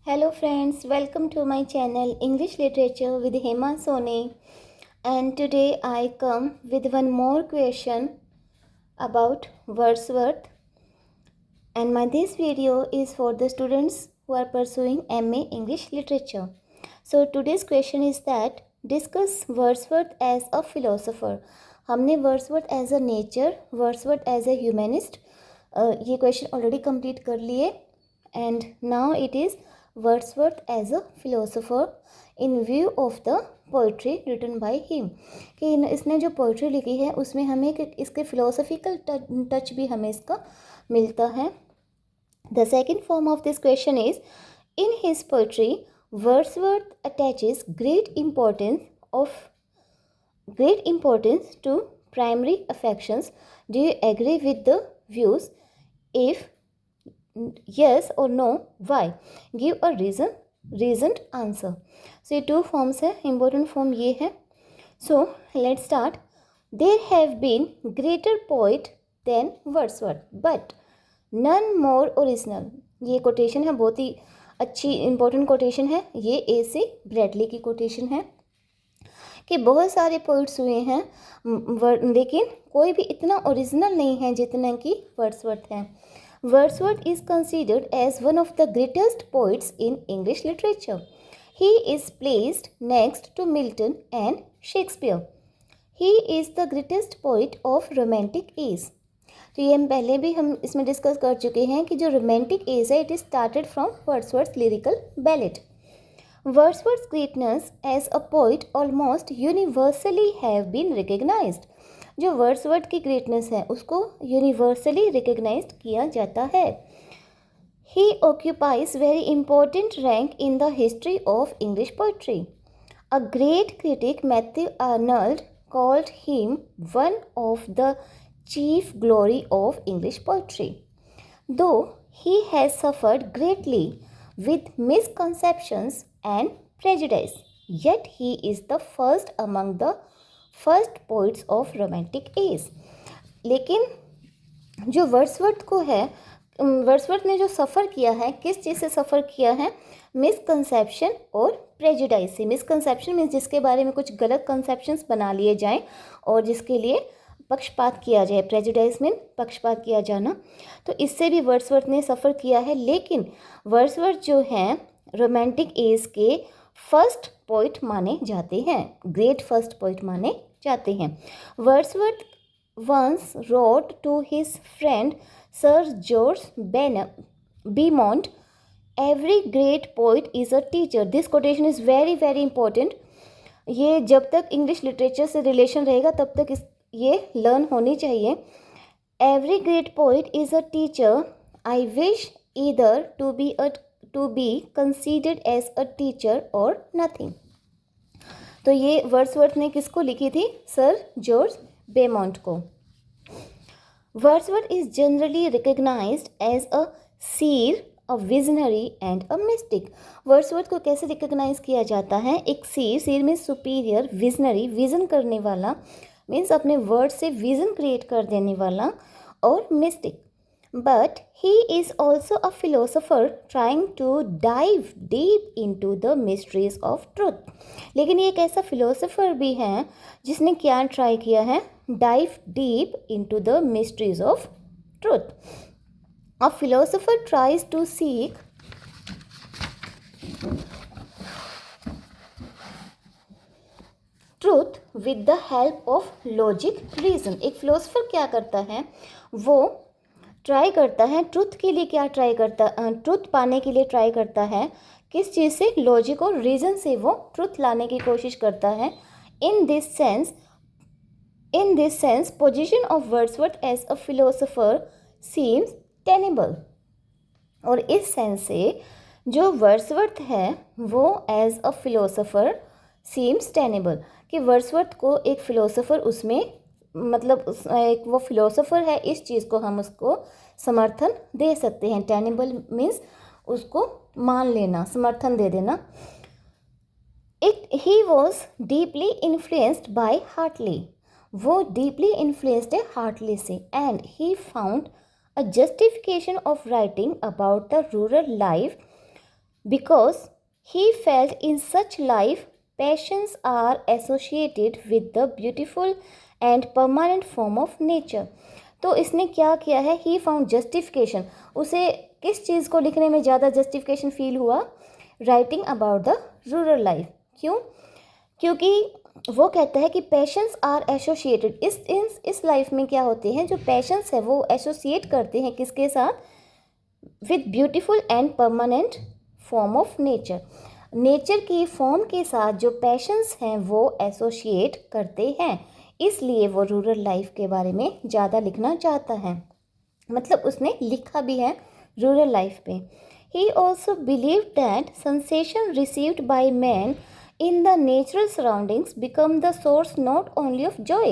Hello friends, welcome to my channel English Literature with Hema Soni, and today I come with one more question about Wordsworth, and this video is for the students who are pursuing MA English Literature. So today's question is that discuss Wordsworth as a philosopher. हमने Wordsworth as a nature, Wordsworth as a humanist ये question already complete कर लिए, and now it is Wordsworth as a philosopher in view of the poetry written by him. कि इसने जो poetry लिखी है उसमें हमें इसके philosophical टच भी हमें इसका मिलता है. The second form of this question is, in his poetry Wordsworth attaches great importance to primary affections. Do you agree with the views? If yes or no, why? Give a reasoned answer. So ये two forms है. Important form ये है. So let's start. There have been greater poet than Wordsworth, but none more original. ये quotation है, बहुत ही अच्छी important quotation है. ये ए सी ब्रैडली की कोटेशन है कि बहुत सारे पोइट्स हुए हैं लेकिन कोई भी इतना ओरिजिनल नहीं है जितना कि वर्ड्सवर्थ है. Wordsworth is considered as one of the greatest poets in English literature. He is placed next to Milton and Shakespeare. He is the greatest poet of romantic age. तो ये हम पहले भी हम इसमें डिस्कस कर चुके हैं कि जो रोमांटिक एज है, it is started from Wordsworth lyrical ballot. Wordsworth's greatness as a poet almost universally have been recognized. जो वर्ड्सवर्थ की ग्रेटनेस है उसको यूनिवर्सली रिकग्नाइज्ड किया जाता है. He occupies very important rank in the history of English poetry. A great critic, Matthew Arnold, called him one of the chief glory of English poetry. Though he has suffered greatly with misconceptions and prejudice, yet he is the first among the first poets of romantic as. लेकिन जो Wordsworth को है, Wordsworth ने जो सफ़र किया है, किस चीज़ से सफ़र किया है? मिसकंसेप्शन और प्रेजुडाइज से. मिसकंसेप्शन मीन्स जिसके बारे में कुछ गलत कंसेप्शंस बना लिए जाएं और जिसके लिए पक्षपात किया जाए. प्रेजुडाइज मीन पक्षपात किया जाना. तो इससे भी वर्ड्सवर्थ ने सफ़र किया है. लेकिन वर्ड्सवर्थ जो हैं रोमांटिक एज के फर्स्ट पोइट माने जाते हैं, ग्रेट फर्स्ट पोइट माने जाते हैं. Wordsworth once wrote to his friend sir George Beaumont, every great poet is a teacher. This quotation is very very important. ये जब तक इंग्लिश लिटरेचर से रिलेशन रहेगा तब तक ये लर्न होनी चाहिए. Every great poet is a teacher. I wish either to be considered as a teacher और नथिंग. तो ये वर्ड्सवर्थ ने किसको लिखी थी? सर जॉर्ज बेमॉन्ट को. Wordsworth is generally recognised as a seer, a visionary and a mystic. Wordsworth को कैसे रिकग्नाइज किया जाता है? एक सीर में सुपीरियर, विजनरी विजन करने वाला मीन्स अपने वर्ड से विजन क्रिएट कर देने वाला, और mistake. But he is also a philosopher trying to dive deep into the mysteries of truth. लेकिन ये एक ऐसा फिलोसोफर भी है जिसने क्या ट्राई किया है? Dive deep into the mysteries of truth. A philosopher tries to seek truth with the help of logic, reason. एक फिलोसोफर क्या करता है? वो ट्राई करता है ट्रुथ के लिए. क्या ट्राई करता? ट्रुथ पाने के लिए ट्राई करता है. किस चीज़ से? लॉजिक और रीज़न से वो ट्रुथ लाने की कोशिश करता है. In this sense position of Wordsworth as a philosopher seems tenable. और इस सेंस से जो वर्ड्सवर्थ है वो as a philosopher seems tenable, कि वर्ड्सवर्थ को एक फिलोसोफर उसमें मतलब एक वो फिलोसोफर है, इस चीज़ को हम उसको समर्थन दे सकते हैं. टेनेबल मीन्स उसको मान लेना, समर्थन दे देना. He was deeply influenced by Hartley. वो डीपली इन्फ्लुएंस्ड है हार्टली से. And he found a justification of writing about the rural life because he felt in such life passions are associated with the beautiful and permanent form of nature. तो इसने क्या किया है, he found justification, उसे किस चीज़ को लिखने में ज़्यादा जस्टिफिकेशन फील हुआ, writing about the rural life. क्यों? क्योंकि वो कहता है कि पैशंस आर एसोसिएटेड, इस लाइफ में क्या होते हैं, जो पैशंस है वो एसोसिएट करते हैं किसके साथ, with beautiful and permanent form of nature, nature की फॉर्म के साथ जो पैशंस हैं वो एसोसिएट करते हैं, इसलिए वो रूरल लाइफ के बारे में ज़्यादा लिखना चाहता है। मतलब उसने लिखा भी है रूरल लाइफ पे। He also believe that sensation received by man in the natural surroundings become the source not only of joy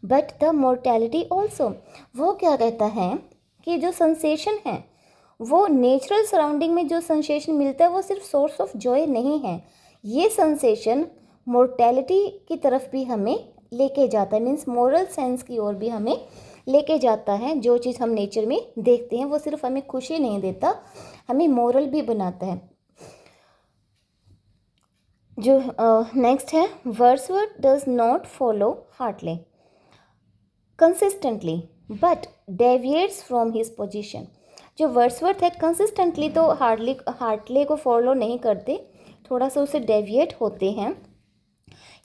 but the mortality also। वो क्या कहता है कि जो सेंसेशन है वो नेचुरल सराउंडिंग में जो सेंसेशन मिलता है वो सिर्फ सोर्स ऑफ जॉय नहीं है, ये सेंसेशन मोर्टेलिटी की तरफ भी हमें लेके जाता है, मीन्स मोरल सेंस की ओर भी हमें लेके जाता है। जो चीज़ हम नेचर में देखते हैं वो सिर्फ हमें खुशी नहीं देता, हमें मोरल भी बनाता है। जो नेक्स्ट है, Wordsworth does not follow Hartley consistently but deviates from his position. जो वर्ड्सवर्थ है कंसिस्टेंटली तो हार्टले को फॉलो नहीं करते, थोड़ा सा उसे डेविएट होते हैं।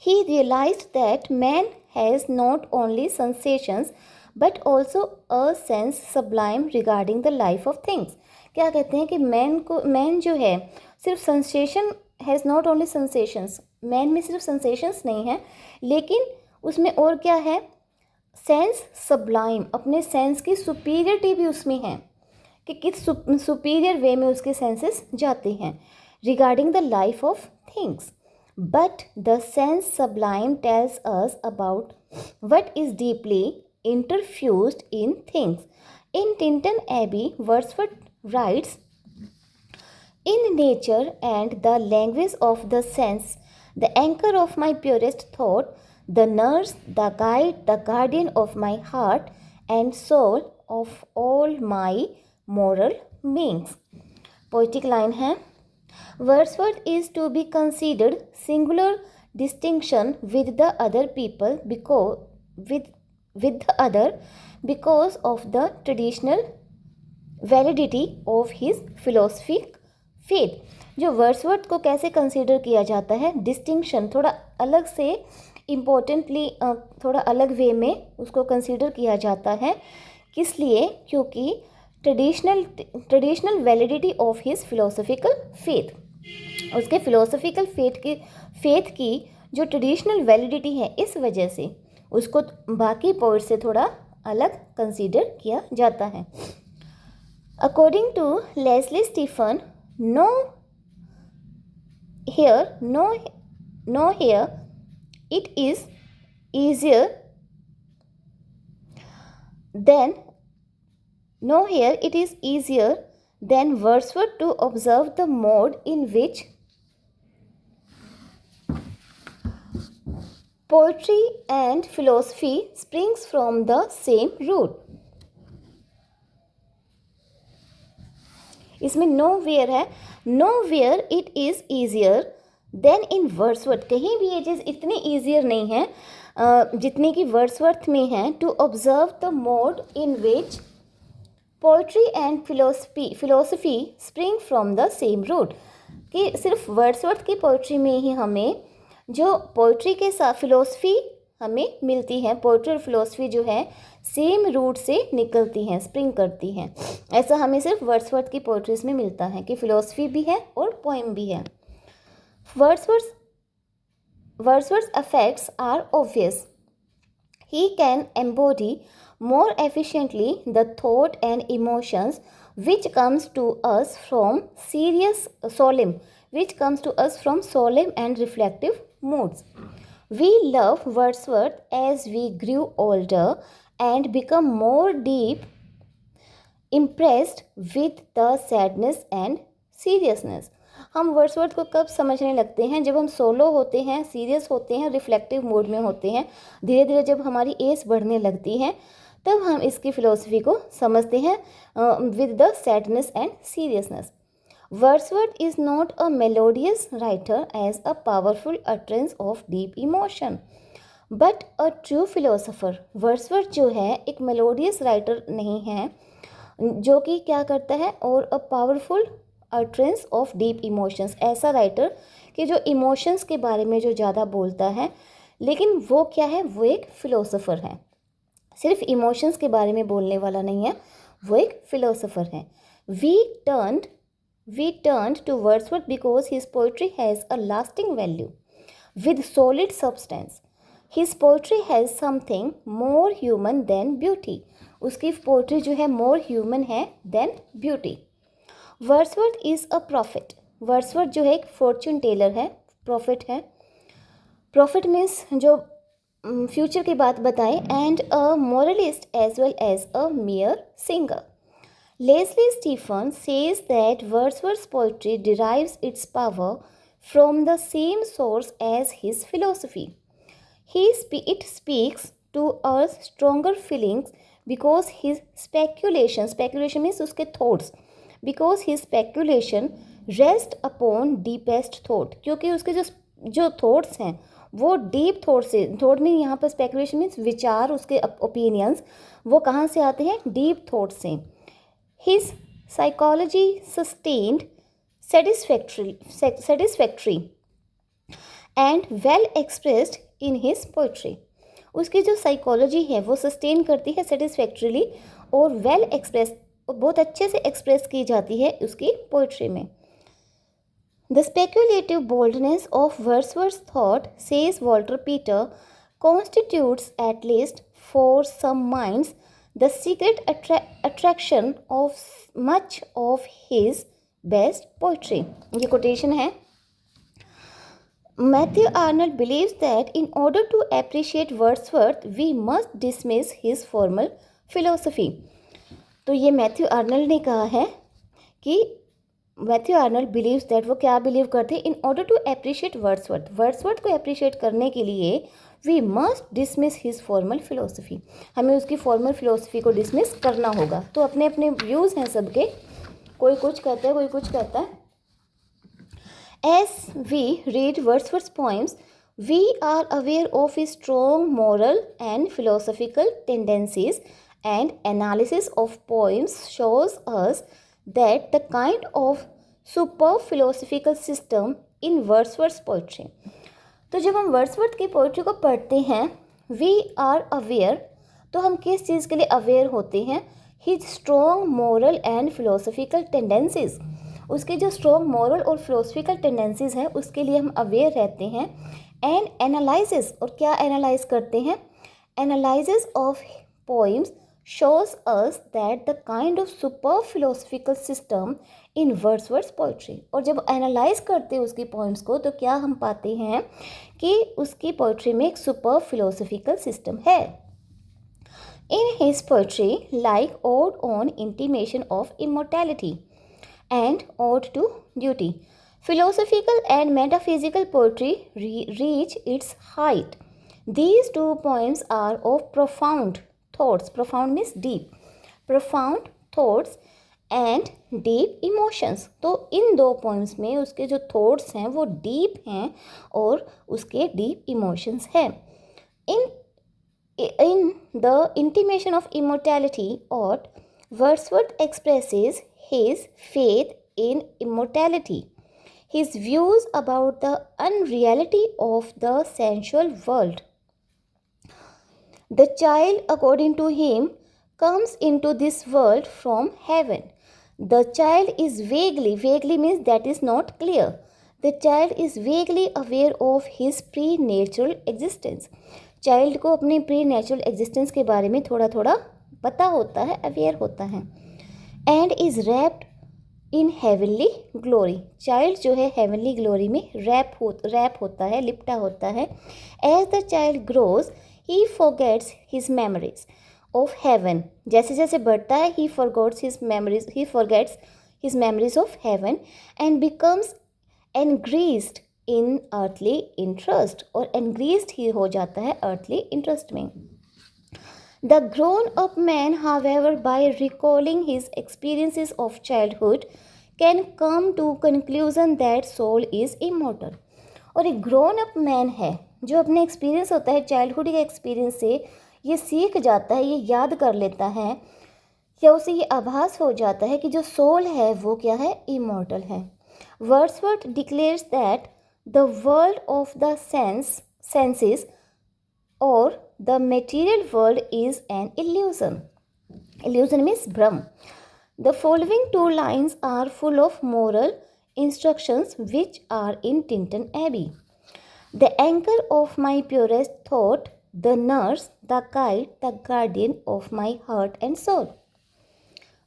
He realized that man has not only sensations but also a sense sublime regarding the life of things. क्या कहते हैं कि मैन जो है सिर्फ sensation has not only sensations, man में सिर्फ सेंसेशंस नहीं है लेकिन उसमें और क्या है, सेंस सब्लाइम, अपने सेंस की सुपीरियरिटी भी उसमें है कि किस सुपीरियर वे में उसके सेंसेस जाते हैं regarding the life of things. But the sense sublime tells us about what is deeply interfused in things. In Tintern Abbey Wordsworth writes, in nature and the language of the sense, the anchor of my purest thought, the nurse, the guide, the guardian of my heart and soul, of all my moral beings। Poetic line है, Wordsworth is to be considered singular distinction with the other people with the other because of the traditional validity of his philosophic faith. जो Wordsworth को कैसे consider किया जाता है, distinction, थोड़ा अलग से इम्पोर्टेंटली थोड़ा अलग वे में उसको कंसीडर किया जाता है। किस लिए? क्योंकि traditional validity of his philosophical faith, उसके फिलोसफिकल फेथ की जो ट्रेडिशनल वैलिडिटी है इस वजह से उसको बाकी पोइट से थोड़ा अलग कंसीडर किया जाता है। According to Leslie Stephen, no here it is easier than Wordsworth to observe the mode in which poetry and philosophy springs from the same root। इसमें नो वेयर है, nowhere it is easier than in Wordsworth, कहीं भी ये चीज़ इतनी easier नहीं है जितनी कि वर्ड्सवर्थ में है, to observe the mode in which poetry and philosophy spring from the same root. कि सिर्फ वर्ड्सवर्थ की पोइट्री में ही हमें जो पोइट्री के साथ फिलोसफी हमें मिलती है, पोइट्री और फिलोसफी जो है सेम रूट से निकलती हैं, स्प्रिंग करती हैं। ऐसा हमें सिर्फ वर्ड्सवर्थ की पोइट्रीज में मिलता है कि फिलोसफी भी है और पोएम भी है। Wordsworth affects our obvious, he can embody more efficiently the thought and emotions which comes to us from solemn and reflective moods। We love Wordsworth as we grew older and become more deep impressed with the sadness and seriousness। हम Wordsworth को कब समझने लगते हैं? जब हम solo होते हैं, सीरियस होते हैं, रिफ्लेक्टिव मूड में होते हैं। धीरे धीरे जब हमारी एज बढ़ने लगती है तब हम इसकी फ़िलोसफी को समझते हैं with the sadness and seriousness. Wordsworth is not a melodious writer as a powerful utterance of deep emotion, but a true philosopher. Wordsworth जो है एक मेलोडियस राइटर नहीं है जो कि क्या करता है, और a powerful utterance of deep emotions, ऐसा राइटर कि जो इमोशंस के बारे में जो ज़्यादा बोलता है, लेकिन वो क्या है, वो एक फ़िलोसोफ़र है, सिर्फ इमोशंस के बारे में बोलने वाला नहीं है, वो एक फ़िलोसोफ़र है. We turned to Wordsworth because his poetry has a lasting value with solid substance. His poetry has something more human than beauty. उसकी पोइट्री जो है more human है than beauty. Wordsworth is a prophet. Wordsworth जो है एक fortune teller है, prophet है. Prophet means जो फ्यूचर की बात बताए, and a moralist as well as a mere singer. Leslie Stephen says that Wordsworth's poetry derives its power from the same source as his philosophy. It speaks to us stronger feelings because his speculation means उसके thoughts, because his speculation rest upon deepest thought, क्योंकि उसके जो thoughts हैं वो deep thought में, यहाँ पर speculation means विचार, उसके ओपिनियंस वो कहाँ से आते हैं, डीप थॉट से. His psychology sustained satisfactory and well expressed in his poetry. उसकी जो साइकोलॉजी है वो सस्टेन करती है सेटिस्फैक्ट्रीली और वेल एक्सप्रेस, बहुत अच्छे से एक्सप्रेस की जाती है उसकी पोइट्री में. The speculative boldness of Wordsworth's thought, says Walter Peter, constitutes, at least for some minds, the secret attraction of much of his best poetry. ये quotation है. Matthew Arnold believes that in order to appreciate Wordsworth, we must dismiss his formal philosophy. तो ये Matthew Arnold ने कहा है कि Matthew Arnold believes that, वो क्या बिलीव करते हैं, in order to appreciate Wordsworth को अप्रिशिएट करने के लिए we must dismiss his formal philosophy, हमें उसकी फॉर्मल फिलोसफी को डिसमिस करना होगा. तो अपने अपने व्यूज़ हैं सबके, कोई कुछ कहता है, कोई कुछ कहता है. As we read Wordsworth's poems, we are aware of his strong moral and philosophical tendencies, and analysis of poems shows us that the kind of superb philosophical system in Wordsworth's poetry. तो जब हम Wordsworth की poetry को पढ़ते हैं, we are aware, तो हम किस चीज़ के लिए अवेयर होते हैं, his strong moral and philosophical tendencies, उसके जो स्ट्रॉन्ग मॉरल और फिलोसफिकल टेंडेंसीज हैं उसके लिए हम अवेयर रहते हैं. एंड एनालिसिस, और क्या एनालाइज करते हैं, analysis of poems shows us that the kind of superb philosophical system in Wordsworth's poetry. और जब एनालाइज करते हैं उसकी पोइम्स को तो क्या हम पाते हैं कि उसकी पोइट्री में एक सुपर फिलोसफिकल सिस्टम है. In his poetry, like Ode on Intimation of Immortality and Ode to Duty, philosophical and metaphysical poetry reach its height. These two poems are of profound thoughts, profound means deep, profound thoughts and deep emotions. तो इन दो poems में उसके जो thoughts हैं वो deep हैं और उसके डीप इमोशंस हैं. In the Intimation of Immortality, Wordsworth expresses his faith in immortality, his views about the unreality of the sensual world. The child, according to him, comes into this world from heaven. The child is vaguely means that is not clear. The child is vaguely aware of his pre-natural existence. Child को अपनी pre natural existence के बारे में थोड़ा थोड़ा पता होता है, अवेयर होता है. And is wrapped in heavenly glory, child जो है हेवनली ग्लोरी में रैप होता है, लिपटा होता है. As the child grows he forgets his memories of heaven. जैसे जैसे बढ़ता है he forgets his memories of heaven and becomes engrossed in earthly interest, और engrossed ही हो जाता है earthly interest में. The grown up man, however, by recalling his experiences of childhood, can come to conclusion that soul is immortal. और एक grown up man है जो अपने एक्सपीरियंस होता है चाइल्डहुड के एक्सपीरियंस से ये सीख जाता है, ये याद कर लेता है या उसे ये आभास हो जाता है कि जो सोल है वो क्या है, इमॉर्टल है. Wordsworth declares that the world of the senses or the material world is an illusion. Illusion means Brahm. The following two lines are full of moral instructions which are in Tintin Abbey. The anchor of my purest thought, the nurse, the guide, the guardian of my heart and soul.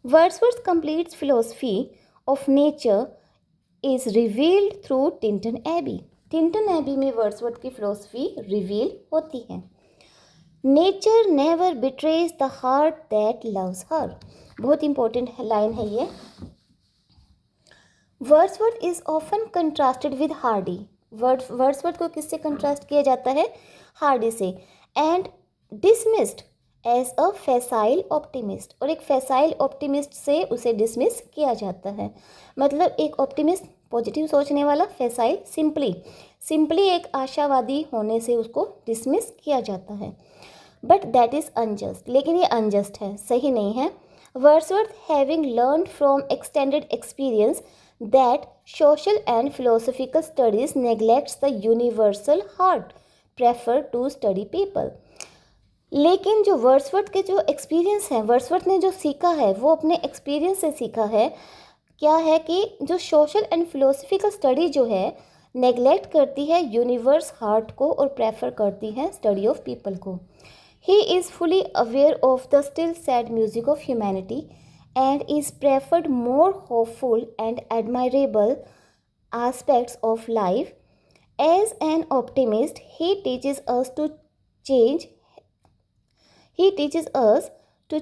Wordsworth's complete philosophy of nature is revealed through Tintin Abbey. Tintern Abbey में Wordsworth की philosophy reveal होती है. Nature never betrays the heart that loves her. बहुत important line है ये. Wordsworth is often contrasted with Hardy. Wordsworth को किससे contrast किया जाता है, हार्डी से. And dismissed as a facile optimist. और एक फैसाइल ऑप्टिमिस्ट से उसे डिसमिस किया जाता है. मतलब एक ऑप्टिमिस्ट पॉजिटिव सोचने वाला, फैसाइल सिंपली एक आशावादी होने से उसको डिसमिस किया जाता है. But that is unjust. लेकिन ये अनजस्ट है, सही नहीं है. Wordsworth having learn from extended experience that social and philosophical studies neglects the universal heart prefer to study people. लेकिन जो वर्ड्सवर्थ के जो एक्सपीरियंस हैं, वर्ड्सवर्थ ने जो सीखा है वो अपने एक्सपीरियंस से सीखा है. क्या है कि जो सोशल एंड फिलोसफिकल स्टडी जो है नेगलेक्ट करती है यूनिवर्स हार्ट को और प्रेफर करती है स्टडी ऑफ पीपल को. He is fully aware of the still sad music of humanity and is preferred more hopeful and admirable aspects of life. As an optimist, he teaches us to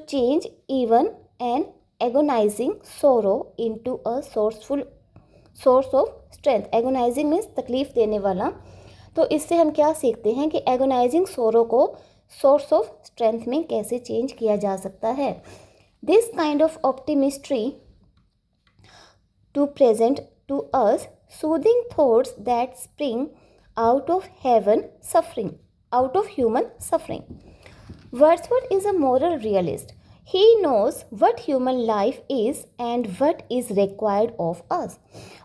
change even an agonizing sorrow into a source of strength. Agonizing means तकलीफ देने वाला. तो इससे हम क्या सीखते हैं कि एगोनाइजिंग सोरो को सोर्स ऑफ स्ट्रेंथ में कैसे चेंज किया जा सकता है. This kind of optimism to present to us soothing thoughts that spring out of human suffering. Wordsworth is a moral realist. He knows what human life is and what is required of us.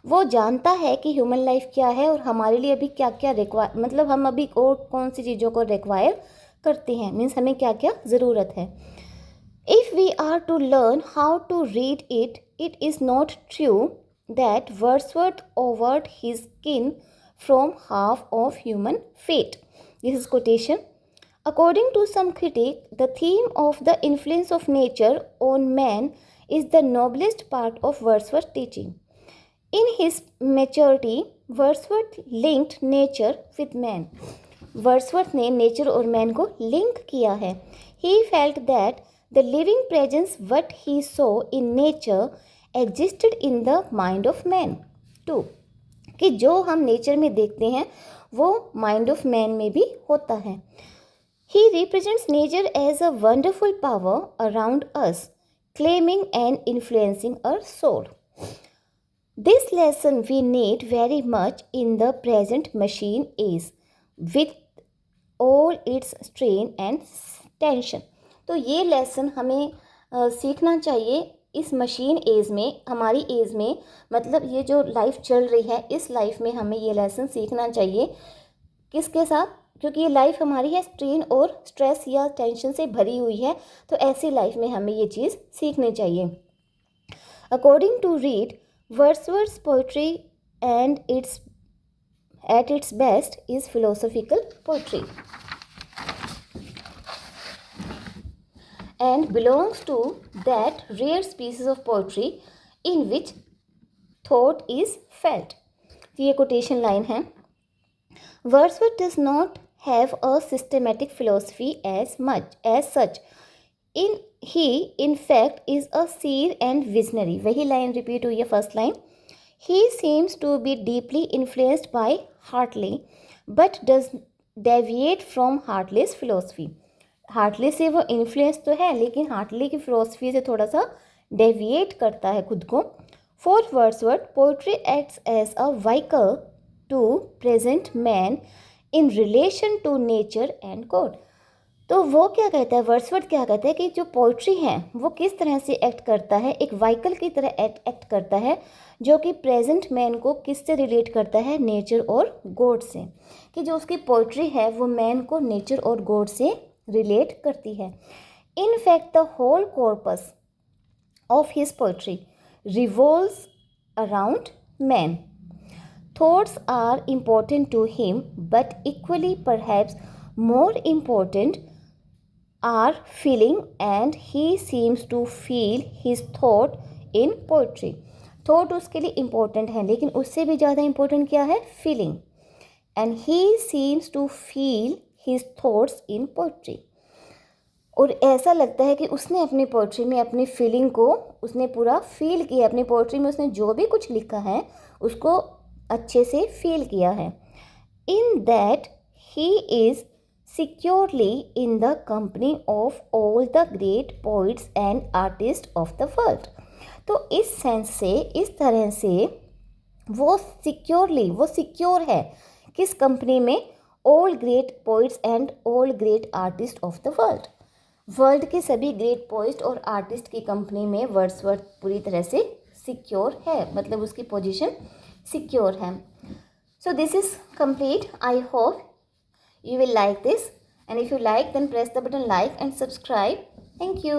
वो जानता है कि human life क्या है और हमारे लिए अभी क्या क्या मतलब हम अभी और कौन सी चीज़ों को रिक्वायर करते हैं, मीन्स हमें क्या क्या ज़रूरत है. If we are to learn how to read it, it is not true that Wordsworth overed his kin from half of human fate. This is quotation. According to some critic, the theme of the influence of nature on man is the noblest part of Wordsworth's teaching. In his maturity, Wordsworth linked nature with man. Wordsworth ने nature और man को link किया है. He felt that the living presence what he saw in nature existed in the mind of man too. कि जो हम nature में देखते हैं वो mind of man में भी होता है. He represents nature as a wonderful power around us, claiming and influencing our soul. This lesson we need very much in the present machine age, with all its strain and tension. तो ये lesson हमें सीखना चाहिए इस machine as में, हमारी as में. मतलब ये जो लाइफ चल रही है इस लाइफ में हमें ये लेसन सीखना चाहिए. किसके साथ? क्योंकि ये लाइफ हमारी है स्ट्रेन और स्ट्रेस या टेंशन से भरी हुई है. तो ऐसी लाइफ में हमें ये चीज़ सीखनी चाहिए. According to Read, Wordsworth's poetry and at its best is philosophical poetry and belongs to that rare species of poetry in which thought is felt. ये quotation line है. Wordsworth does not have a systematic philosophy as such. He in fact is a seer and visionary. वही line repeat हुई है first line. He seems to be deeply influenced by Hartley, but does deviate from Hartley's philosophy. Hartley से वो influence तो है लेकिन Hartley की philosophy से थोड़ा सा डेविएट करता है खुद को. For Wordsworth, poetry acts as a vehicle to present man in relation to nature and God. तो वो क्या कहता है, वर्ड्सवर्थ क्या कहता है कि जो पोइट्री है वो किस तरह से एक्ट करता है, एक व्हीकल की तरह एक्ट करता है, जो कि प्रेजेंट मैन को किससे रिलेट करता है, नेचर और गॉड से, कि जो उसकी पोइट्री है वो मैन को नेचर और गॉड से रिलेट करती है. In fact the whole corpus of his poetry revolves around man. Thoughts are important to him, but equally perhaps more important are feeling, and he seems to feel his thought in poetry. Thought उसके लिए important है, लेकिन उससे भी ज़्यादा important क्या है, feeling. And he seems to feel his thoughts in poetry. और ऐसा लगता है कि उसने अपनी पोइट्री में अपनी फीलिंग को उसने पूरा फील किया, अपनी पोइट्री में उसने जो भी कुछ लिखा है उसको अच्छे से फील किया है. In that he is securely in the company of all the great poets and artist of the world. तो इस सेंस से, इस तरह से वो सिक्योर है किस कंपनी में, all great poets and all great artist of the world. World के सभी ग्रेट पोइट और आर्टिस्ट की कंपनी में वर्ड्सवर्थ पूरी तरह से सिक्योर है, मतलब उसकी पोजीशन सिक्योर है. So this is complete. I hope you will like this, and if you like then press the button like and subscribe. Thank you.